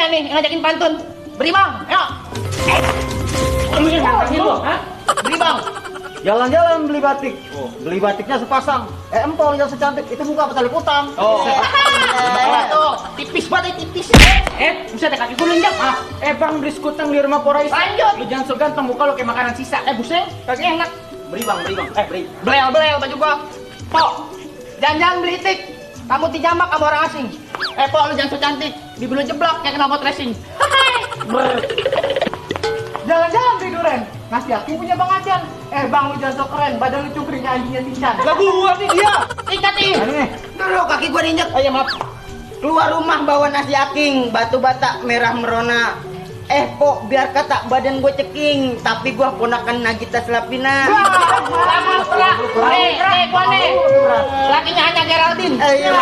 Duren nih yang ngajakin pantun. Beri bang, ayo. Kamu yang ngangkatin lo, hah? Beri bang. Jalan-jalan beli batik. Beli batiknya sepasang. Empol yang secantik itu buka petali utang. Oh. Tuh, tipis banget tipis. Buset deh kaki guling jam. Bang beli sekutang di rumah Porais. Lanjut. Lu jangan so ganteng muka lo kayak makanan sisa. Buset, kaki enak. Beli bang. Beli. Belel baju gua. Pok, jangan beli tik. Kamu dijambak sama orang asing. Pok, lu jangan so cantik. Bibir lu jeblok kayak knalpot racing. Jalan-jalan beli duren. Nasi Aking punya Bang Acan. Bang, lu jangan so keren. Badan lu cungkring kayak anjingnya Tincan. Lah gua nih dia. Ikat nih. Dulu kaki gua diinjek. Oh iya maaf. Keluar rumah bawa nasi Aking, batu bata merah merona. Pok, biar kata badan gue ceking, tapi gua ponakan Nagita Slavina. Lama pula. Gua nih. Lakinya hanya Geraldine. Iya.